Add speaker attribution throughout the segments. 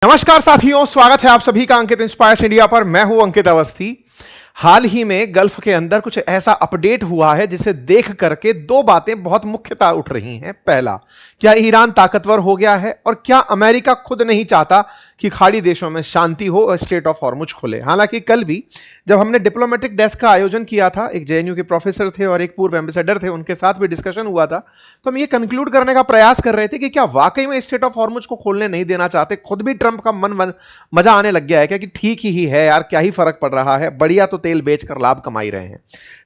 Speaker 1: नमस्कार साथियों, स्वागत है आप सभी का अंकित इंस्पायर्स इंडिया पर। मैं हूं अंकित अवस्थी। हाल ही में गल्फ के अंदर कुछ ऐसा अपडेट हुआ है जिसे देख करके दो बातें बहुत मुख्यतः उठ रही हैं। पहला, क्या ईरान ताकतवर हो गया है, और क्या अमेरिका खुद नहीं चाहता कि खाड़ी देशों में शांति हो और स्ट्रेट ऑफ हॉर्मुज खुले। हालांकि कल भी जब हमने डिप्लोमेटिक डेस्क का आयोजन किया था, एक जेएनयू के प्रोफेसर थे और एक पूर्व एम्बेसडर थे, उनके साथ भी डिस्कशन हुआ था, तो हम ये कंक्लूड करने का प्रयास कर रहे थे कि क्या वाकई में स्ट्रेट ऑफ हॉर्मुज को खोलने नहीं देना चाहते। खुद भी ट्रंप का मन मजा आने लग गया है क्या कि ठीक ही है यार, क्या ही फर्क पड़ रहा है, बढ़िया तो तेल बेचकर लाभ कमाई रहे हैं।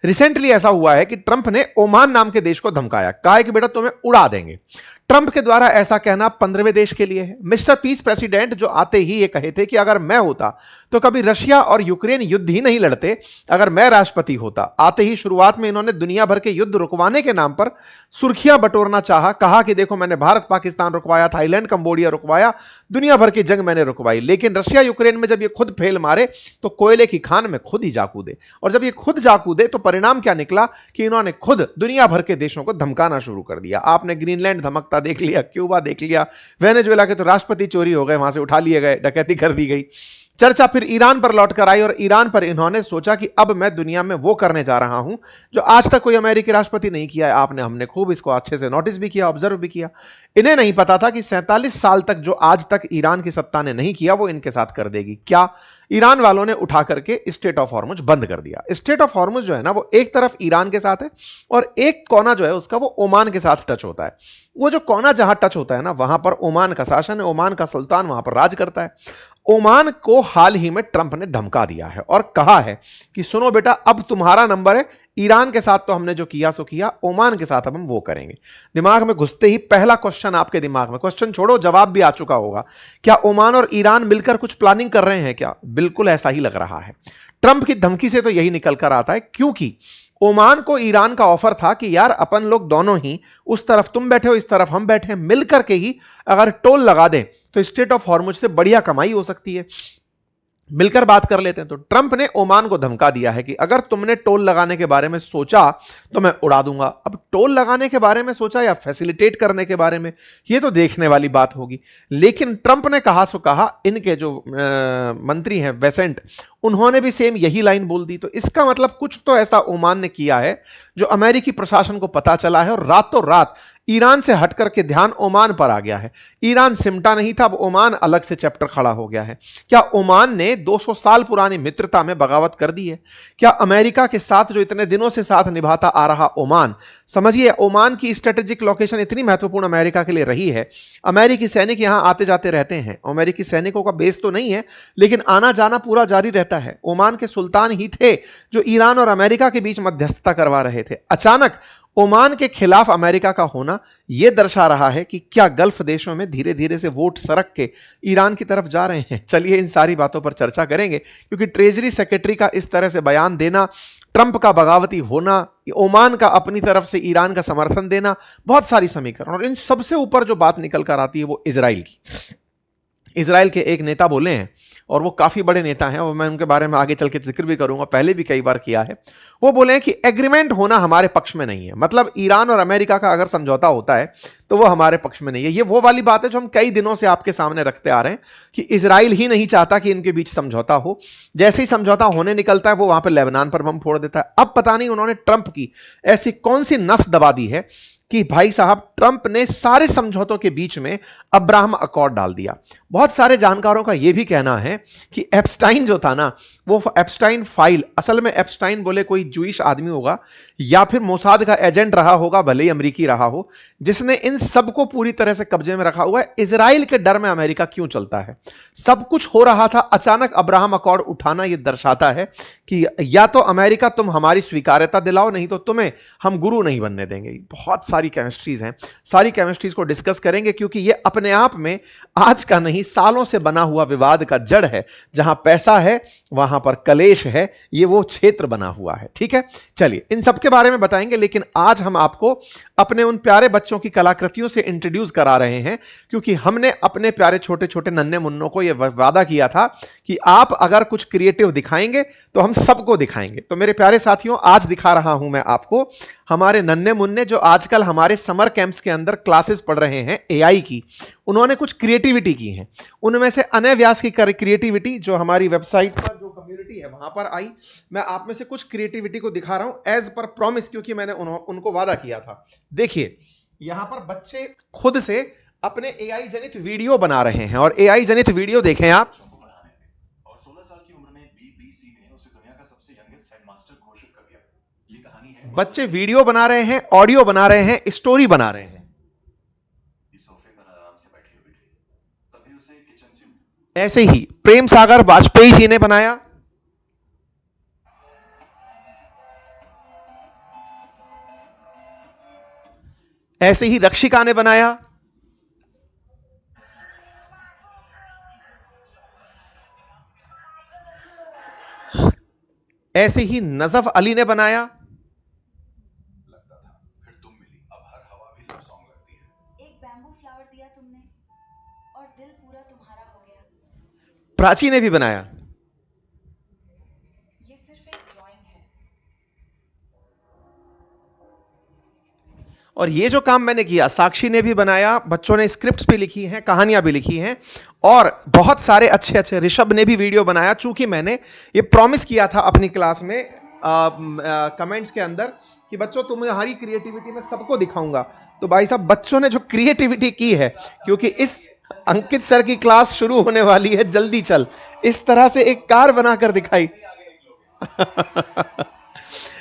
Speaker 1: रिसेंटली ऐसा हुआ है कि ट्रंप ने ओमान नाम के देश को धमकाया, कहा कि बेटा तुम्हें उड़ा देंगे। ट्रंप के द्वारा ऐसा कहना 15वें देश के लिए है। मिस्टर पीस प्रेसिडेंट जो आते ही ये कहे थे कि अगर मैं होता तो कभी रशिया और यूक्रेन युद्ध ही नहीं लड़ते, अगर मैं राष्ट्रपति होता। आते ही शुरुआत में इन्होंने दुनिया भर के युद्ध रुकवाने के नाम पर सुर्खियां बटोरना चाहा, कहा कि देखो मैंने भारत पाकिस्तान रुकवाया, थाईलैंड कंबोडिया रुकवाया, दुनिया भर की जंग मैंने रुकवाई। लेकिन रशिया यूक्रेन में जब ये खुद फेल मारे तो कोयले की खान में खुद ही जा कूदे, और जब ये खुद जा कूदे तो परिणाम क्या निकला कि इन्होंने खुद दुनिया भर के देशों को धमकाना शुरू कर दिया। आपने ग्रीनलैंड धमकता देख लिया, क्यूबा देख लिया, वेनेजुएला के तो राष्ट्रपति चोरी हो गए, वहां से उठा लिए गए, डकैती कर दी गई। चर्चा फिर ईरान पर लौट कर आई, और ईरान पर इन्होंने सोचा कि अब मैं दुनिया में वो करने जा रहा हूं जो आज तक कोई अमेरिकी राष्ट्रपति नहीं किया है। आपने हमने खूब इसको अच्छे से नोटिस भी किया, ऑब्जर्व भी किया। इन्हें नहीं पता था कि 47 साल तक जो आज तक ईरान की सत्ता ने नहीं किया वो इनके साथ कर देगी। क्या? ईरान वालों ने उठा करके स्ट्रेट ऑफ हॉर्मुज बंद कर दिया। स्ट्रेट ऑफ हॉर्मुज जो है ना, वो एक तरफ ईरान के साथ है और एक कोना जो है उसका वो ओमान के साथ टच होता है। वो जो कोना जहां टच होता है ना, वहां पर ओमान का शासन है, ओमान का सुल्तान वहां पर राज करता है। ओमान को हाल ही में ट्रंप ने धमका दिया है और कहा है कि सुनो बेटा, अब तुम्हारा नंबर है। ईरान के साथ तो हमने जो किया सो किया, ओमान के साथ अब हम वो करेंगे। दिमाग में घुसते ही पहला क्वेश्चन आपके दिमाग में, क्वेश्चन छोड़ो जवाब भी आ चुका होगा, क्या ओमान और ईरान मिलकर कुछ प्लानिंग कर रहे हैं क्या? बिल्कुल ऐसा ही लग रहा है। ट्रंप की धमकी से तो यही निकल कर आता है, क्योंकि ओमान को ईरान का ऑफर था कि यार अपन लोग दोनों ही, उस तरफ तुम बैठे हो इस तरफ हम बैठे हैं, मिलकर के ही अगर टोल लगा दें तो स्ट्रेट ऑफ हॉर्मुज से बढ़िया कमाई हो सकती है, मिलकर बात कर लेते हैं। तो ट्रंप ने ओमान को धमका दिया है कि अगर तुमने टोल लगाने के बारे में सोचा तो मैं उड़ा दूंगा। अब टोल लगाने के बारे में सोचा या फैसिलिटेट करने के बारे में, यह तो देखने वाली बात होगी। लेकिन ट्रंप ने कहा सो कहा, इनके जो मंत्री हैं बेसेंट, उन्होंने भी सेम यही लाइन बोल दी। तो इसका मतलब कुछ तो ऐसा ओमान ने किया है जो अमेरिकी प्रशासन को पता चला है, और रातों रात ईरान से हटकर के ध्यान ओमान पर आ गया है। ईरान सिमटा नहीं था, अब ओमान अलग से चैप्टर खड़ा हो गया है। क्या ओमान ने 200 साल पुरानी मित्रता में बगावत कर दी है? क्या अमेरिका के साथ जो इतने दिनों से साथ निभाता आ रहा ओमान, समझिए ओमान की स्ट्रेटेजिक लोकेशन इतनी महत्वपूर्ण अमेरिका के लिए रही है। अमेरिकी सैनिक यहां आते जाते रहते हैं, अमेरिकी सैनिकों का बेस तो नहीं है लेकिन आना जाना पूरा जारी रहता है। ओमान के सुल्तान ही थे जो ईरान और अमेरिका के बीच मध्यस्थता करवा रहे थे। अचानक ओमान के खिलाफ अमेरिका का होना यह दर्शा रहा है कि क्या गल्फ देशों में धीरे धीरे से वोट सरक के ईरान की तरफ जा रहे हैं। चलिए इन सारी बातों पर चर्चा करेंगे, क्योंकि ट्रेजरी सेक्रेटरी का इस तरह से बयान देना, ट्रंप का बगावती होना, ओमान का अपनी तरफ से ईरान का समर्थन देना, बहुत सारी समीकरण, और इन सबसे ऊपर जो बात निकल कर आती है वो इजराइल की। इजराइल के एक नेता बोले हैं, और वो काफी बड़े नेता हैं, और मैं उनके बारे में आगे चल के जिक्र भी करूंगा, पहले भी कई बार किया है। वो बोले हैं कि एग्रीमेंट होना हमारे पक्ष में नहीं है, मतलब ईरान और अमेरिका का अगर समझौता होता है तो वो हमारे पक्ष में नहीं है। ये वो वाली बात है जो हम कई दिनों से आपके सामने रखते आ रहे हैं कि इजराइल ही नहीं चाहता कि इनके बीच समझौता हो। जैसे ही समझौता होने निकलता है वो वहां पर लेबनान पर बम फोड़ देता है। अब पता नहीं उन्होंने ट्रंप की ऐसी कौन सी नस दबा दी है कि भाई साहब ट्रंप ने सारे समझौतों के बीच में अब्राहम अकॉर्ड डाल दिया। बहुत सारे जानकारों का यह भी कहना है कि एप्स्टाइन जो था ना, वो एप्स्टाइन फाइल, असल में एप्स्टाइन बोले कोई जूइश आदमी होगा या फिर मोसाद का एजेंट रहा होगा, भले ही अमेरिकी रहा हो, जिसने इन सबको पूरी तरह से कब्जे में रखा हुआ है। इजराइल के डर में अमेरिका क्यों चलता है? सब कुछ हो रहा था, अचानक अब्राहम अकॉर्ड उठाना यह दर्शाता है कि या तो अमेरिका तुम हमारी स्वीकार्यता दिलाओ, नहीं तो तुम्हें हम गुरु नहीं बनने देंगे। बहुत सारी केमिस्ट्रीज हैं, सारी केमिस्ट्रीज को डिस्कस करेंगे, क्योंकि यह अपने आप में आज का नहीं, सालों से बना हुआ विवाद का जड़ है। जहां पैसा है वहां पर कलेश है, ये वो क्षेत्र बना हुआ है। ठीक है, चलिए इन सब के बारे में बताएंगे, लेकिन आज हम आपको अपने उन प्यारे बच्चों की कलाकृतियों से इंट्रोड्यूस करा रहे हैं, क्योंकि हमने अपने प्यारे छोटे छोटे नन्हे मुन्नों को यह वादा किया था कि आप अगर कुछ क्रिएटिव दिखाएंगे तो हम सबको दिखाएंगे। तो मेरे प्यारे साथियों, आज दिखा रहा हूं मैं आपको हमारे नन्हे मुन्ने जो आजकल फिलहाल हमारे समर कैंप्स के अंदर क्लासेस पढ़ रहे हैं एआई की, उन्होंने कुछ क्रिएटिविटी की है। उनमें से अनय व्यास की क्रिएटिविटी जो हमारी वेबसाइट पर जो कम्युनिटी है वहां पर आई, मैं आप में से कुछ क्रिएटिविटी को दिखा रहा हूं एज पर प्रॉमिस, क्योंकि मैंने उनको वादा किया था। देखिए यहां पर बच्चे खुद से अपने एआई जनित वीडियो बना रहे हैं, और एआई जनित वीडियो देखें आप।
Speaker 2: और 16 साल की उम्र में बीबीसी ने उसे दुनिया का सबसे यंगेस्ट हेडमास्टर घोषित कर दिया। ये कहानी है,
Speaker 1: बच्चे वीडियो बना रहे हैं, ऑडियो बना रहे हैं, स्टोरी बना रहे हैं।
Speaker 2: इस सोफे पर आराम से बैठी हुई थी, तभी उसे किचन से
Speaker 1: ऐसे ही प्रेम सागर वाजपेयी जी ने बनाया, ऐसे ही रक्षिका ने बनाया, ऐसे ही नजफ अली ने बनाया,
Speaker 3: लगता था फिर तुम मिली, अब हर हवा भी लव सॉन्ग लगती है।
Speaker 4: एक बैम्बू फ्लावर दिया तुमने और दिल पूरा तुम्हारा हो गया।
Speaker 1: प्राची ने भी बनाया,
Speaker 4: ये सिर्फ एक ड्राइंग है।
Speaker 1: और ये जो काम मैंने किया साक्षी ने भी बनाया, बच्चों ने स्क्रिप्ट्स भी लिखी हैं, कहानियां भी लिखी हैं, और बहुत सारे अच्छे अच्छे, ऋषभ ने भी वीडियो बनाया। चूंकि मैंने ये प्रॉमिस किया था अपनी क्लास में कमेंट्स के अंदर कि बच्चों तुम्हारी क्रिएटिविटी में सबको दिखाऊंगा, तो भाई साहब बच्चों ने जो क्रिएटिविटी की है, क्योंकि इस अंकित सर की क्लास शुरू होने वाली है जल्दी चल, इस तरह से एक कार बनाकर दिखाई।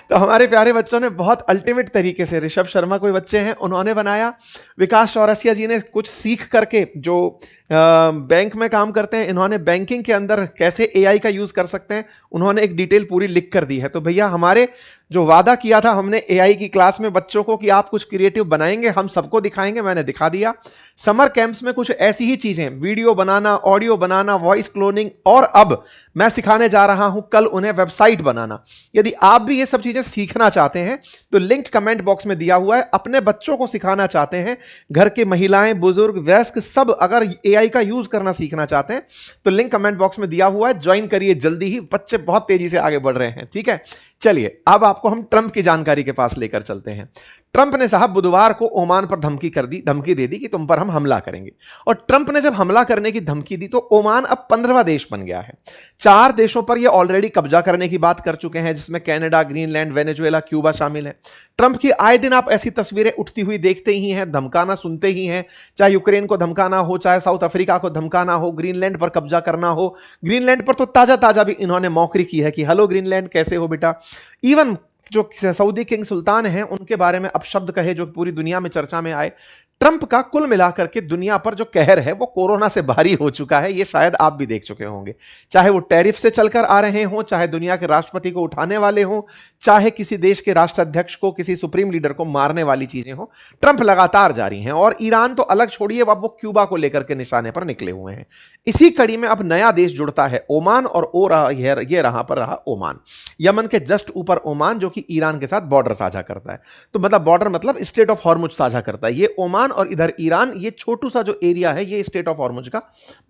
Speaker 1: तो हमारे प्यारे बच्चों ने बहुत अल्टीमेट तरीके से, ऋषभ शर्मा कोई बच्चे हैं उन्होंने बनाया, विकास चौरसिया जी ने कुछ सीख करके जो बैंक में काम करते हैं, इन्होंने बैंकिंग के अंदर कैसे एआई का यूज कर सकते हैं उन्होंने एक डिटेल पूरी लिख कर दी है। तो भैया हमारे जो वादा किया था हमने एआई की क्लास में बच्चों को कि आप कुछ क्रिएटिव बनाएंगे, हम सबको दिखाएंगे, मैंने दिखा दिया। समर कैंप्स में कुछ ऐसी ही चीजें, वीडियो बनाना, ऑडियो बनाना, वॉइस क्लोनिंग, और अब मैं सिखाने जा रहा हूं कल उन्हें वेबसाइट बनाना। यदि आप भी ये सब चीजें सीखना चाहते हैं तो लिंक कमेंट बॉक्स में दिया हुआ है। अपने बच्चों को सिखाना चाहते हैं, घर के महिलाएं, बुजुर्ग, वयस्क सब अगर एआई का यूज करना सीखना चाहते हैं तो लिंक कमेंट बॉक्स में दिया हुआ है, ज्वाइन करिए जल्दी ही। बच्चे बहुत तेजी से आगे बढ़ रहे हैं, ठीक है। चलिए अब आपको हम ट्रंप की जानकारी के पास लेकर चलते हैं। ट्रंप ने साहब बुधवार को ओमान पर धमकी दे दी कि तुम पर हम हमला करेंगे, और ट्रंप ने जब हमला करने की धमकी दी तो ओमान अब 15वां देश बन गया है। 4 देशों पर यह ऑलरेडी कब्जा करने की बात कर चुके हैं, जिसमें कनाडा, ग्रीनलैंड, वेनेजुएला, क्यूबा शामिल है। ट्रंप की आए दिन आप ऐसी तस्वीरें उठती हुई देखते ही हैं, धमकाना सुनते ही हैं, चाहे यूक्रेन को धमकाना हो, चाहे साउथ अफ्रीका को धमकाना हो, ग्रीनलैंड पर कब्जा करना हो। ग्रीनलैंड पर तो ताजा ताजा भी इन्होंने मौकरी की है कि हेलो ग्रीनलैंड कैसे हो बेटा। इवन जो सऊदी किंग सुल्तान हैं उनके बारे में अपशब्द कहे जो पूरी दुनिया में चर्चा में आए। ट्रंप का कुल मिलाकर के दुनिया पर जो कहर है वो कोरोना से भारी हो चुका है, ये शायद आप भी देख चुके होंगे। चाहे वो टैरिफ से चलकर आ रहे हों, चाहे दुनिया के राष्ट्रपति को उठाने वाले हों, चाहे किसी देश के राष्ट्राध्यक्ष को, किसी सुप्रीम लीडर को मारने वाली चीजें हों, ट्रंप लगातार जारी हैं। और ईरान तो अलग छोड़िए, अब वो क्यूबा को लेकर के निशाने पर निकले हुए हैं। इसी कड़ी में अब नया देश जुड़ता है ओमान, और ये रहा ओमान, यमन के जस्ट ऊपर ओमान, जो कि ईरान के साथ बॉर्डर साझा करता है। तो मतलब बॉर्डर मतलब स्टेट ऑफ हॉर्मुज साझा करता है ये ओमान, और इधर ईरान। ये छोटू सा जो एरिया है ये स्टेट ऑफ हॉर्मुज का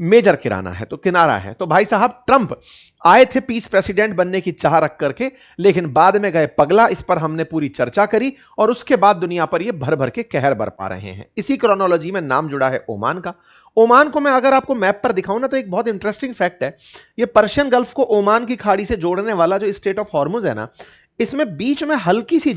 Speaker 1: मेजर किनारा है। तो भाई साहब ट्रंप आए थे पीस प्रेसिडेंट बनने की चाह रख करके, लेकिन बाद में गए पगला। इस पर हमने पूरी चर्चा करी, और उसके बाद दुनिया पर ये भर भर के कहर बरपा रहे हैं। इसी क्रोनोलॉजी में नाम जुड़ा है ओमान का। ओमान को मैं अगर आपको मैप पर दिखाऊं ना, तो एक बहुत इंटरेस्टिंग फैक्ट है, ये पर्शियन गल्फ को ओमान की खाड़ी से जोड़ने वाला जो स्टेट ऑफ हॉर्मुज है ना, इसमें बीच में हल्की सी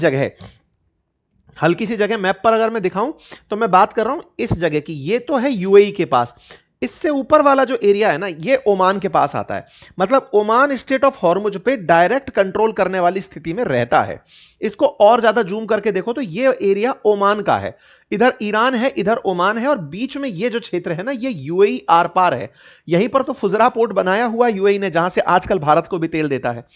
Speaker 1: जगह मैप पर अगर मैं दिखाऊं तो मैं बात कर रहा हूं इस जगह की। ये तो है यूएई के पास, इससे ऊपर वाला जो एरिया है ना ये ओमान के पास आता है। मतलब ओमान स्टेट ऑफ हॉर्मुज पे डायरेक्ट कंट्रोल करने वाली स्थिति में रहता है। इसको और ज्यादा जूम करके देखो तो ये एरिया ओमान का है, इधर ईरान है, इधर ओमान है, और बीच में ये जो क्षेत्र है ना ये यूएई आर पार है। यहीं पर तो फुजरा पोर्ट बनाया हुआ यूएई ने, जहां से आजकल भारत को भी तेल देता है।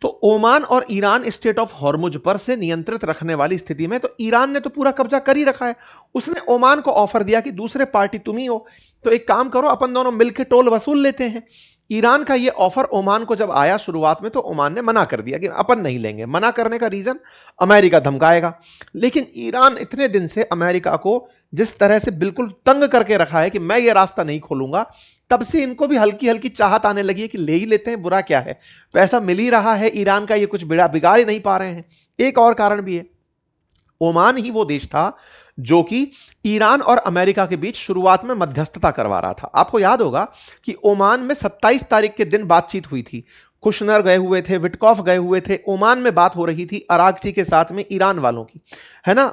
Speaker 1: तो ओमान और ईरान स्टेट ऑफ हॉर्मुज पर से नियंत्रित रखने वाली स्थिति में, तो ईरान ने तो पूरा कब्जा कर ही रखा है। उसने ओमान को ऑफर दिया कि दूसरे पार्टी तुम ही हो, तो एक काम करो अपन दोनों मिलकर टोल वसूल लेते हैं। ईरान का यह ऑफर ओमान को जब आया शुरुआत में, तो ओमान ने मना कर दिया कि अपन नहीं लेंगे। मना करने का रीजन, अमेरिका धमकाएगा। लेकिन ईरान इतने दिन से अमेरिका को जिस तरह से बिल्कुल तंग करके रखा है कि मैं ये रास्ता नहीं खोलूंगा, तब से इनको भी हल्की हल्की चाहत आने लगी है कि ले ही लेते हैं, बुरा क्या है, पैसा मिल ही रहा है ईरान का, ये कुछ बिगाड़ ही नहीं पा रहे हैं। एक और कारण भी है, ओमान ही वो देश था जो कि ईरान और अमेरिका के बीच शुरुआत में मध्यस्थता करवा रहा था। आपको याद होगा कि ओमान में 27 तारीख के दिन बातचीत हुई थी। कुशनर गए हुए थे, विटकॉफ गए हुए थे, ओमान में बात हो रही थी अरागची के साथ में ईरान वालों की, है ना।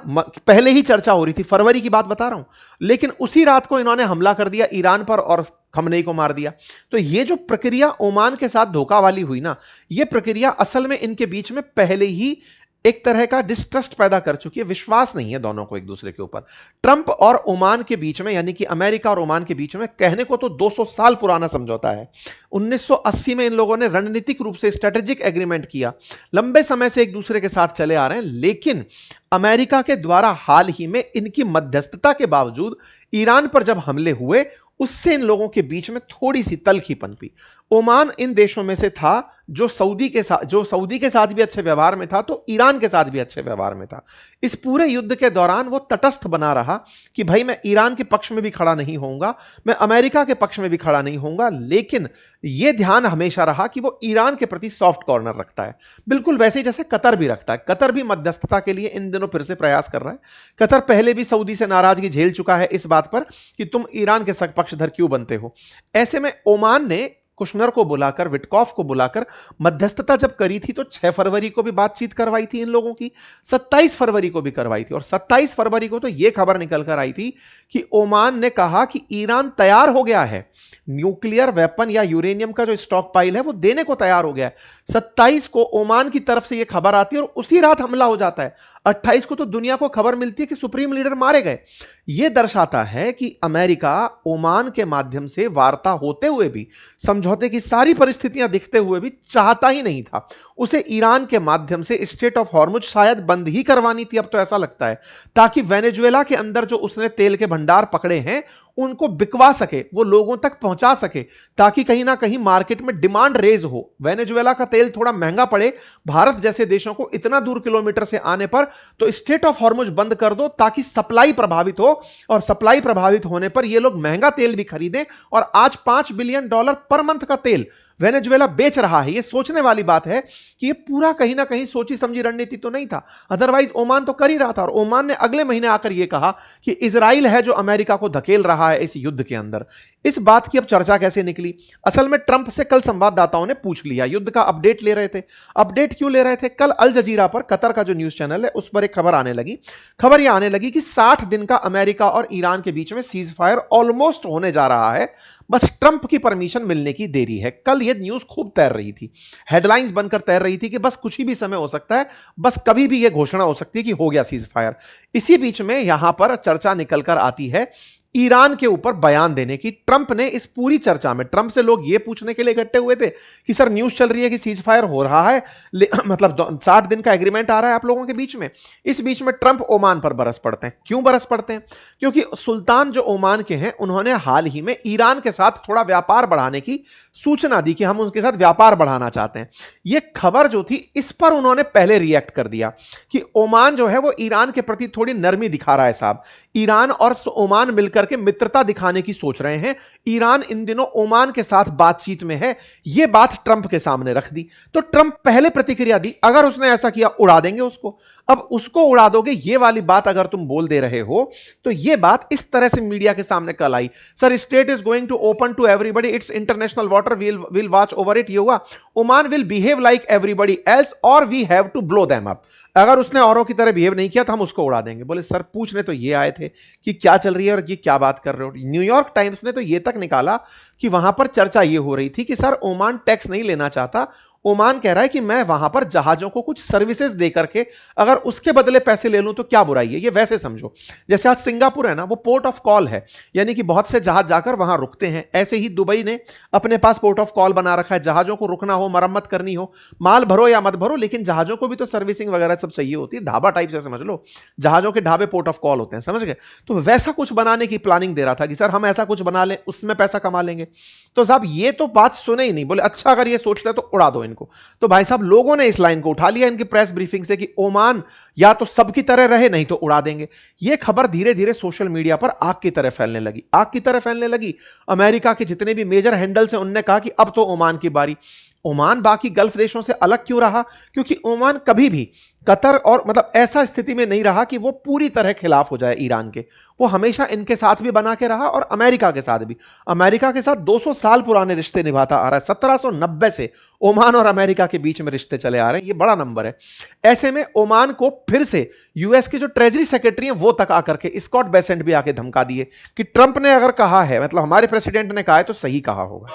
Speaker 1: पहले ही चर्चा हो रही थी, फरवरी की बात बता रहा हूं। लेकिन उसी रात को इन्होंने हमला कर दिया ईरान पर और खमनेई को मार दिया। तो ये जो प्रक्रिया ओमान के साथ धोखा वाली हुई ना, ये प्रक्रिया असल में इनके बीच में पहले ही एक तरह का डिस्ट्रस्ट पैदा कर चुकी है। विश्वास नहीं है दोनों को एक दूसरे के ऊपर। ट्रंप और ओमान के बीच में, यानी कि अमेरिका और ओमान के बीच में कहने को तो 200 साल पुराना समझौता है। 1980 में इन लोगों ने रणनीतिक रूप से स्ट्रेटेजिक एग्रीमेंट किया, लंबे समय से एक दूसरे के साथ चले आ रहे हैं। लेकिन अमेरिका के द्वारा हाल ही में इनकी मध्यस्थता के बावजूद ईरान पर जब हमले हुए, उससे इन लोगों के बीच में थोड़ी सी तल्खी पनपी। ओमान इन देशों में से था जो सऊदी के साथ भी अच्छे व्यवहार में था, तो ईरान के साथ भी अच्छे व्यवहार में था। इस पूरे युद्ध के दौरान वो तटस्थ बना रहा कि भाई मैं ईरान के पक्ष में भी खड़ा नहीं होऊंगा, मैं अमेरिका के पक्ष में भी खड़ा नहीं होऊंगा, लेकिन यह ध्यान हमेशा रहा कि वो ईरान के प्रति सॉफ्ट कॉर्नर रखता है, बिल्कुल वैसे ही जैसे कतर भी रखता है। कतर भी मध्यस्थता के लिए इन दिनों फिर से प्रयास कर रहा है। कतर पहले भी सऊदी से नाराजगी झेल चुका है इस बात पर कि तुम ईरान के पक्षधर क्यों बनते हो। ऐसे में ओमान ने कुशनर को बुलाकर, विटकॉफ को बुलाकर मध्यस्थता जब करी थी तो 6 फरवरी को भी बातचीत करवाई थी इन लोगों की, 27 फरवरी को भी करवाई थी। और 27 फरवरी को तो यह खबर निकल कर आई थी कि ओमान ने कहा कि ईरान तैयार हो गया है, न्यूक्लियर वेपन या यूरेनियम का जो स्टॉक पाइल है वो देने को तैयार हो गया है। 27 को ओमान की तरफ से यह खबर आती है और उसी रात हमला हो जाता है। 28 को तो दुनिया को खबर मिलती है कि सुप्रीम लीडर मारे गए। यह दर्शाता है कि अमेरिका ओमान के माध्यम से वार्ता होते हुए भी, समझौते की सारी परिस्थितियां दिखते हुए भी चाहता ही नहीं था। उसे ईरान के माध्यम से स्ट्रेट ऑफ हॉर्मुज शायद बंद ही करवानी थी, अब तो ऐसा लगता है, ताकि वेनेजुएला के अंदर जो उसने तेल के भंडार पकड़े हैं उनको बिकवा सके, वो लोगों तक पहुंचा सके, ताकि कहीं ना कहीं मार्केट में डिमांड रेज हो। वेनेजुएला का तेल थोड़ा महंगा पड़े भारत जैसे देशों को इतना दूर किलोमीटर से आने पर, तो स्ट्रेट ऑफ हॉर्मुज बंद कर दो ताकि सप्लाई प्रभावित हो, और सप्लाई प्रभावित होने पर ये लोग महंगा तेल भी खरीदें। और आज $5 बिलियन पर मंथ का तेल वेनेजुएला बेच रहा है। यह सोचने वाली बात है कि यह पूरा कहीं ना कहीं सोची समझी रणनीति तो नहीं था, अदरवाइज ओमान तो कर ही रहा था। और ओमान ने अगले महीने आकर यह कहा कि इजराइल है जो अमेरिका को धकेल रहा है इस युद्ध के अंदर। इस बात की अब चर्चा कैसे निकली? असल में ट्रंप से कल संवाददाताओं ने पूछ लिया, युद्ध का अपडेट ले रहे थे। अपडेट क्यों ले रहे थे? कल अल जजीरा पर, कतर का जो न्यूज चैनल है, उस पर एक खबर आने लगी। खबर यह आने लगी कि 60 दिन का अमेरिका और ईरान के बीच में सीज फायर ऑलमोस्ट होने जा रहा है, बस ट्रंप की परमिशन मिलने की देरी है। कल यह न्यूज खूब तैर रही थी, हेडलाइंस बनकर तैर रही थी कि बस कुछ ही भी समय हो सकता है, बस कभी भी यह घोषणा हो सकती है कि हो गया सीज फायर। इसी बीच में यहां पर चर्चा निकलकर आती है ईरान के ऊपर बयान देने की। ट्रंप ने इस पूरी चर्चा में, ट्रंप से लोग यह पूछने के लिए इकट्ठे हुए थे कि सर न्यूज चल रही है कि सीज फायर हो रहा है, मतलब 60 दिन का एग्रीमेंट आ रहा है आप लोगों के बीच में। इस बीच में ट्रंप ओमान पर बरस पड़ते हैं। क्यों बरस पड़ते हैं? क्योंकि सुल्तान जो ओमान के हैं, उन्होंने हाल ही में ईरान के साथ थोड़ा व्यापार बढ़ाने की सूचना दी कि हम उनके साथ व्यापार बढ़ाना चाहते हैं। यह खबर जो थी, इस पर उन्होंने पहले रिएक्ट कर दिया कि ओमान जो है वो ईरान के प्रति थोड़ी नरमी दिखा रहा है साहब। ईरान और ओमान मिलकर के मित्रता दिखाने की सोच रहे हैं। ईरान इन दिनों ओमान के साथ बातचीत में है। यह बात ट्रंप के सामने रख दी तो ट्रंप पहले प्रतिक्रिया दी, अगर उसने ऐसा किया उड़ा देंगे उसको। अब उसको उड़ा दोगे, ये वाली बात अगर तुम बोल दे रहे हो, तो यह बात इस तरह से मीडिया के सामने कल आई, sir state is going to open to everybody, it's international water, will watch over it. ये हुआ, Oman will behave like everybody else और we have to blow them up. अगर उसने औरों की तरह बिहेव नहीं किया तो हम उसको उड़ा देंगे। बोले सर पूछने तो ये आए थे कि क्या चल रही है और ये क्या बात कर रहे हो। न्यूयॉर्क टाइम्स ने तो ये तक निकाला कि वहां पर चर्चा ये हो रही थी कि सर ओमान टैक्स नहीं लेना चाहता। ओमान कह रहा है कि मैं वहां पर जहाजों को कुछ सर्विसेज दे करके अगर उसके बदले पैसे ले लूं तो क्या बुराई है। ये वैसे समझो जैसे आज सिंगापुर है ना, वो पोर्ट ऑफ कॉल है, यानी कि बहुत से जहाज जाकर वहां रुकते हैं। ऐसे ही दुबई ने अपने पास पोर्ट ऑफ कॉल बना रखा है, जहाजों को रुकना हो, मरम्मत करनी हो, माल भरो या मत भरो, लेकिन जहाजों को भी तो सर्विसिंग वगैरह सब चाहिए होती है। ढाबा टाइप से समझ लो, जहाजों के ढाबे पोर्ट ऑफ कॉल होते हैं, समझ गए। तो वैसा कुछ बनाने की प्लानिंग दे रहा था कि सर हम ऐसा कुछ बना लें, उसमें पैसा कमा लेंगे। तो साहब ये तो बात सुने ही नहीं, बोले अच्छा अगर ये सोचते तो उड़ा दो इनको। तो भाई साहब लोगों ने इस लाइन को उठा लिया इनकी प्रेस ब्रीफिंग से कि ओमान या तो सबकी तरह रहे नहीं तो उड़ा देंगे। यह खबर धीरे धीरे सोशल मीडिया पर आग की तरह फैलने लगी, आग की तरह फैलने लगी। अमेरिका के जितने भी मेजर हैंडल्स हैं उनने कहा कि अब तो ओमान की बारी। ओमान बाकी गल्फ देशों से अलग क्यों रहा? क्योंकि ओमान कभी भी कतर और मतलब ऐसा स्थिति में नहीं रहा कि वो पूरी तरह खिलाफ हो जाए ईरान के। वो हमेशा इनके साथ भी बना के रहा और अमेरिका के साथ भी। अमेरिका के साथ 200 साल पुराने रिश्ते निभाता आ रहा है। 1790 से ओमान और अमेरिका के बीच में रिश्ते चले आ रहे हैं। ये बड़ा नंबर है। ऐसे में ओमान को फिर से यूएस के जो ट्रेजरी सेक्रेटरी हैं वो तक आकर के, स्कॉट बेसेंट भी आके धमका दिए कि ट्रंप ने अगर कहा है, मतलब हमारे प्रेसिडेंट ने कहा है तो सही कहा होगा।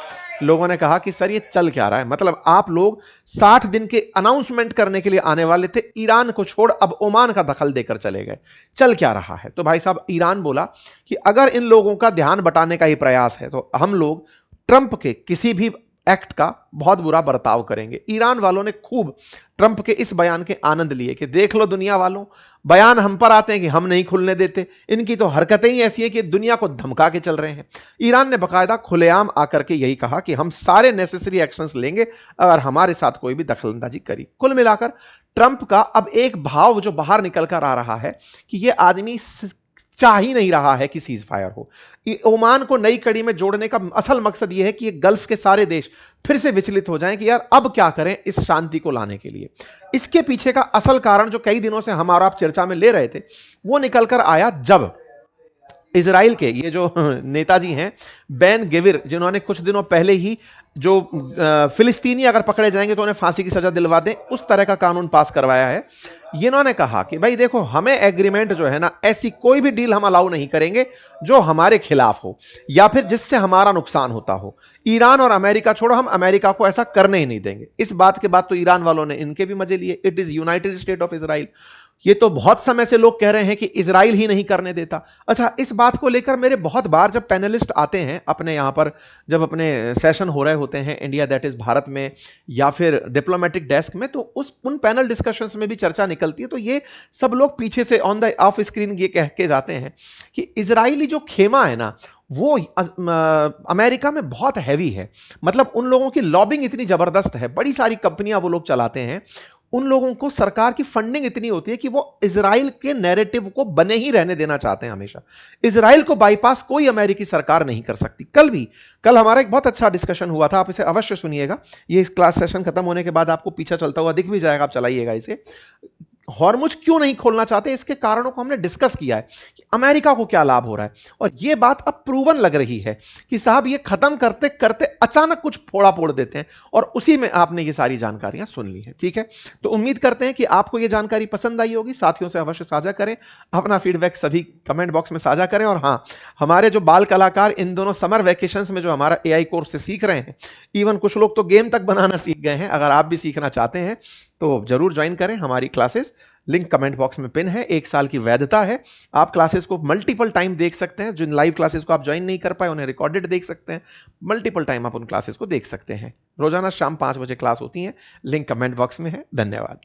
Speaker 1: लोगों ने कहा कि सर ये चल क्या रहा है, मतलब आप लोग 60 दिन के अनाउंसमेंट करने के लिए आने वाले थे, ईरान को छोड़ अब ओमान का दखल देकर चले गए, चल क्या रहा है? तो भाई साहब ईरान बोला कि अगर इन लोगों का ध्यान बटाने का ही प्रयास है तो हम लोग ट्रंप के किसी भी एक्ट का बहुत बुरा बर्ताव करेंगे। ईरान वालों ने खूब ट्रंप के इस बयान के आनंद लिए कि देख लो दुनिया वालों, बयान हम पर आते हैं कि हम नहीं खुलने देते, इनकी तो हरकतें ही ऐसी हैं कि दुनिया को धमका के चल रहे हैं। ईरान ने बकायदा खुलेआम आकर के यही कहा कि हम सारे नेसेसरी एक्शंस लेंगे अगर हमारे साथ कोई भी दखलंदाजी करी। कुल मिलाकर ट्रंप का अब एक भाव जो बाहर निकल कर आ रहा है कि यह आदमी चाह ही नहीं रहा है कि सीज फायर हो। ओमान को नई कड़ी में जोड़ने का असल मकसद यह है कि ये गल्फ के सारे देश फिर से विचलित हो जाएं कि यार अब क्या करें इस शांति को लाने के लिए। इसके पीछे का असल कारण जो कई दिनों से हम और आप चर्चा में ले रहे थे वो निकल कर आया जब इजराइल के ये जो नेताजी हैं बेन गेविर, जिन्होंने कुछ दिनों पहले ही जो फिलिस्तीनी अगर पकड़े जाएंगे तो उन्हें फांसी की सजा दिलवा दें उस तरह का कानून पास करवाया है। इन्होंने कहा कि भाई देखो, हमें एग्रीमेंट जो है ना, ऐसी कोई भी डील हम अलाउ नहीं करेंगे जो हमारे खिलाफ हो या फिर जिससे हमारा नुकसान होता हो। ईरान और अमेरिका छोड़ो, हम अमेरिका को ऐसा करने ही नहीं देंगे। इस बात के बाद तो ईरान वालों ने इनके भी मजे लिए। It is United state of Israel. ये तो बहुत समय से लोग कह रहे हैं कि इजराइल ही नहीं करने देता। अच्छा, इस बात को लेकर मेरे बहुत बार जब पैनलिस्ट आते हैं अपने यहाँ पर, जब अपने सेशन हो रहे होते हैं इंडिया दैट इज भारत में या फिर डिप्लोमेटिक डेस्क में, तो उन पैनल डिस्कशंस में भी चर्चा निकलती है तो ये सब लोग पीछे से ऑन द ऑफ स्क्रीन ये कह के जाते हैं कि इजरायली जो खेमा है ना वो अमेरिका में बहुत हैवी है। मतलब उन लोगों की लॉबिंग इतनी जबरदस्त है, बड़ी सारी कंपनियां वो लोग चलाते हैं, उन लोगों को सरकार की फंडिंग इतनी होती है कि वो इजराइल के नैरेटिव को बने ही रहने देना चाहते हैं हमेशा। इजराइल को बाईपास कोई अमेरिकी सरकार नहीं कर सकती। कल हमारा एक बहुत अच्छा डिस्कशन हुआ था, आप इसे अवश्य सुनिएगा। ये इस क्लास सेशन खत्म होने के बाद आपको पीछा चलता हुआ दिख भी जाएगा, आप चलाइएगा इसे। हॉर्मुज क्यों नहीं खोलना चाहते, इसके कारणों को हमने डिस्कस किया है कि अमेरिका को क्या लाभ हो रहा है। और यह बात अब प्रूवन लग रही है कि साहब ये खत्म करते करते अचानक कुछ फोड़ा फोड़ देते हैं और उसी में आपने ये सारी जानकारियां सुन ली हैं। ठीक है, तो उम्मीद करते हैं कि आपको ये जानकारी पसंद आई होगी। साथियों से अवश्य साझा करें, अपना फीडबैक सभी कमेंट बॉक्स में साझा करें। और हाँ, हमारे जो बाल कलाकार इन दोनों समर वेकेशंस में जो हमारा AI कोर्स से सीख रहे हैं, इवन कुछ लोग तो गेम तक बनाना सीख गए हैं। अगर आप भी सीखना चाहते हैं तो जरूर ज्वाइन करें हमारी क्लासेस। लिंक कमेंट बॉक्स में पिन है। 1 साल की वैधता है। आप क्लासेस को मल्टीपल टाइम देख सकते हैं। जिन लाइव क्लासेस को आप ज्वाइन नहीं कर पाए उन्हें रिकॉर्डेड देख सकते हैं। मल्टीपल टाइम आप उन क्लासेस को देख सकते हैं। रोजाना शाम 5 बजे क्लास होती है। लिंक कमेंट बॉक्स में है। धन्यवाद।